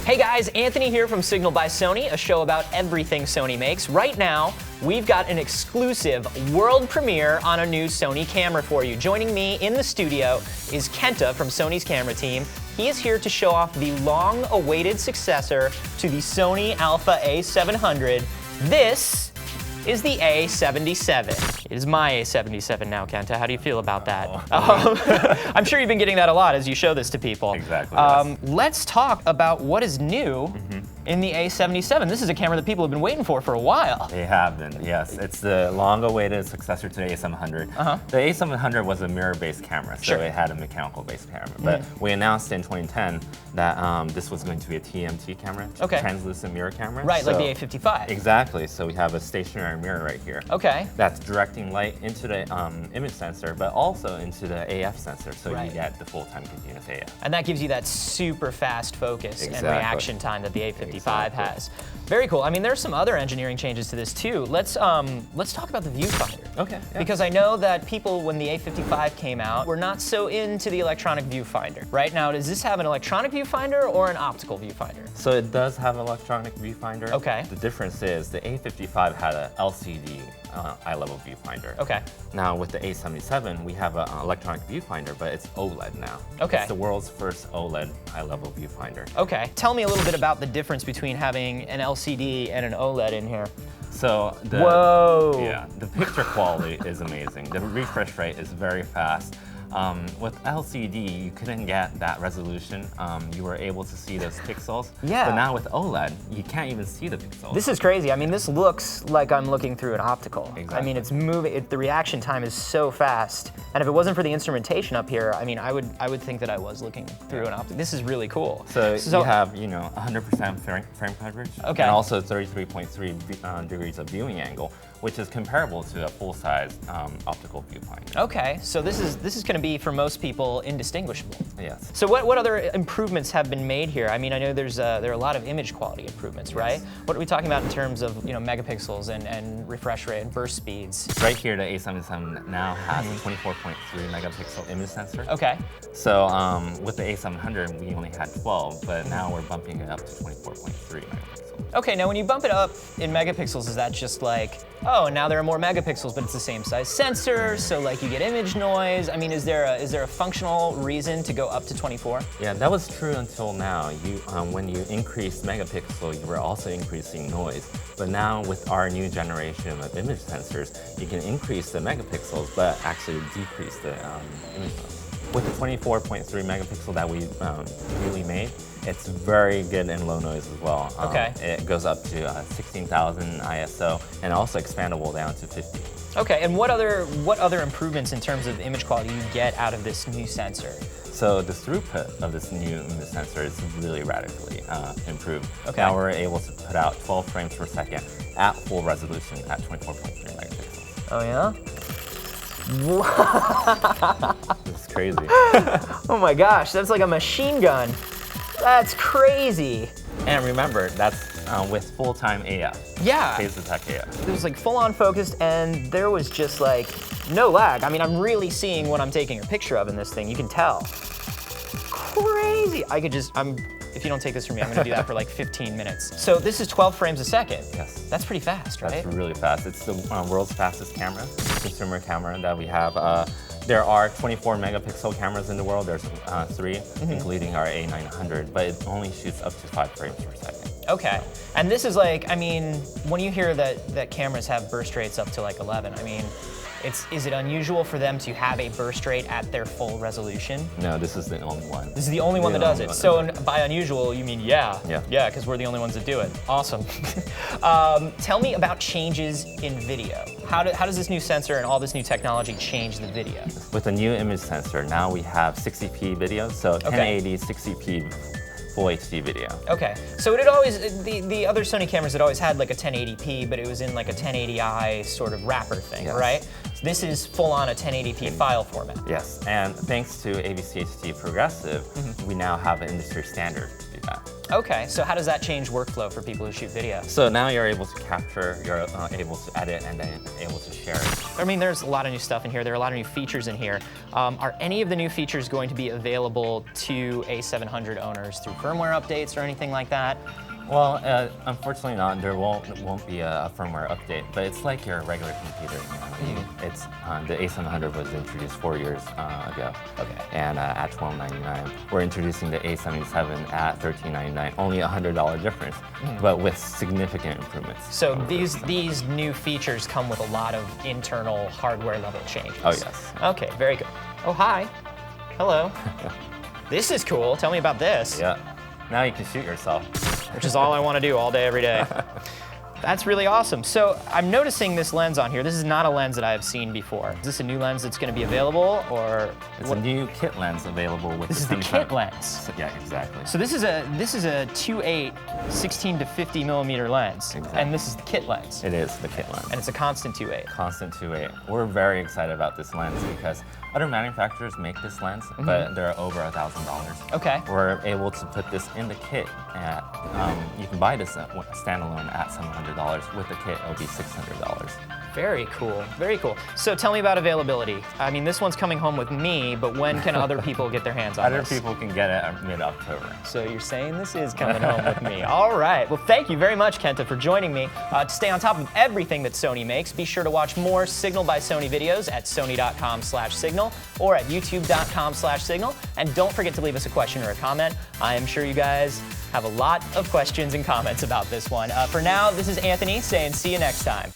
Hey guys, Anthony here from Signal by Sony, a show about everything Sony makes. Right now, we've got an exclusive world premiere on a new Sony camera for you. Joining me in the studio is Kenta from Sony's camera team. He is here to show off the long-awaited successor to the Sony Alpha A700. This is the A77. It is my A77 now, Kenta. How do you feel about that? I'm sure you've been getting that a lot as you show this to people. Exactly. Yes. Let's talk about what is new in the A77. This is a camera that people have been waiting for a while. They have been, yes. It's the long-awaited successor to the A700. The A700 was a mirror-based camera, so it had a mechanical-based camera. But we announced in 2010 that this was going to be a TMT camera, translucent mirror camera. Right, so, like the A55. Exactly. So we have a stationary mirror right here. Okay. That's directing light into the image sensor, but also into the AF sensor, so you get the full-time continuous AF. And that gives you that super fast focus and reaction time that the A55 has. Very cool. I mean, there's some other engineering changes to this too. Let's talk about the viewfinder. Okay. Yeah. Because I know that people, when the A55 came out, were not so into the electronic viewfinder. Right now, does this have an electronic viewfinder or an optical viewfinder? So it does have an electronic viewfinder. Okay. The difference is the A55 had an LCD eye-level viewfinder. Okay. Now with the A77, we have an electronic viewfinder, but it's OLED now. Okay. It's the world's first OLED eye-level viewfinder. Okay. Tell me a little bit about the difference between having an LCD and an OLED in here. So the the picture quality is amazing. The refresh rate is very fast. With LCD, you couldn't get that resolution. You were able to see those pixels. Yeah. But now with OLED, you can't even see the pixels. This is crazy. I mean, this looks like I'm looking through an optical. Exactly. I mean, it's moving. The reaction time is so fast. And if it wasn't for the instrumentation up here, I mean, I would think that I was looking through an optic. This is really cool. So you have, 100% frame coverage. Okay. And also 33.3 degrees of viewing angle, which is comparable to a full-size optical viewfinder. Okay, so this is going to be for most people indistinguishable. Yes. So what other improvements have been made here? I mean, I know there are a lot of image quality improvements, right? What are we talking about in terms of megapixels and refresh rate and burst speeds? Right here, the A77 now has a 24.3 megapixel image sensor. Okay. So with the A700, we only had 12, but now we're bumping it up to 24.3 megapixels. Okay, now when you bump it up in megapixels, is that just like, oh, now there are more megapixels, but it's the same size sensor, so like you get image noise? I mean, is there a functional reason to go up to 24? Yeah, that was true until now. When you increase megapixel, you were also increasing noise. But now with our new generation of image sensors, you can increase the megapixels, but actually decrease the image noise. With the 24.3 megapixel that we really made, it's very good in low noise as well. Okay. It goes up to 16,000 ISO and also expandable down to 50. Okay, and what other improvements in terms of image quality you get out of this new sensor? So the throughput of this new image sensor is really radically improved. Okay. Now we're able to put out 12 frames per second at full resolution at 24.3 megapixels. Oh yeah? It's crazy. Oh my gosh, that's like a machine gun. That's crazy. And remember, that's with full-time AF. Yeah. Phase detect AF. It was like full-on focused, and there was just like no lag. I mean, I'm really seeing what I'm taking a picture of in this thing. You can tell. Crazy. If you don't take this from me, I'm gonna do that for like 15 minutes. So this is 12 frames a second. Yes. That's pretty fast, right? That's really fast. It's the world's fastest camera, consumer camera that we have. There are 24 megapixel cameras in the world. There's 3, including our A900, but it only shoots up to 5 frames per second. Okay. And this is like, I mean, when you hear that cameras have burst rates up to like 11, I mean, is it unusual for them to have a burst rate at their full resolution? No, this is the only one. This is the only one that does it. So by unusual, you mean yeah, because we're the only ones that do it. Awesome. Tell me about changes in video. How does this new sensor and all this new technology change the video? With the new image sensor, now we have 60p video, so 1080, 60p full HD video. Okay, so it had always, the other Sony cameras had always had like a 1080p, but it was in like a 1080i sort of wrapper thing, right? This is full on a 1080p file format. Yes, and thanks to AVCHD Progressive, we now have an industry standard to do that. Okay, so how does that change workflow for people who shoot video? So now you're able to capture, you're able to edit, and then able to share it. I mean, there's a lot of new stuff in here. There are a lot of new features in here. Are any of the new features going to be available to A700 owners through firmware updates or anything like that? Well, unfortunately not. There won't be a firmware update, but it's like your regular computer. It's the A700 was introduced 4 years ago. Okay. And at $1299, we're introducing the A77 at $1399. Only $100 difference, but with significant improvements. So these new features come with a lot of internal hardware level changes. Oh yes. Okay, very good. Oh hi, hello. This is cool. Tell me about this. Yeah. Now you can shoot yourself. Which is all I want to do all day, every day. That's really awesome. So I'm noticing this lens on here. This is not a lens that I have seen before. Is this a new lens that's going to be available, or it's a new kit lens available with this is the kit lens? Yeah, exactly. So this is a 2.8 16 to 50 millimeter lens, Exactly. and this is the kit lens. It is the kit lens. And it's a constant 2.8. Constant 2.8. We're very excited about this lens because other manufacturers make this lens, but they're over $1,000. Okay. We're able to put this in the kit. At, you can buy this standalone at $700. With the kit, it'll be $600. Very cool, very cool. So tell me about availability. I mean, this one's coming home with me, but when can other people get their hands on this? Other people can get it mid-October. So you're saying this is coming home with me. All right, well thank you very much, Kenta, for joining me. To stay on top of everything that Sony makes, be sure to watch more Signal by Sony videos at sony.com/signal or at youtube.com/signal. And don't forget to leave us a question or a comment. I am sure you guys have a lot of questions and comments about this one. For now, this is Anthony saying see you next time.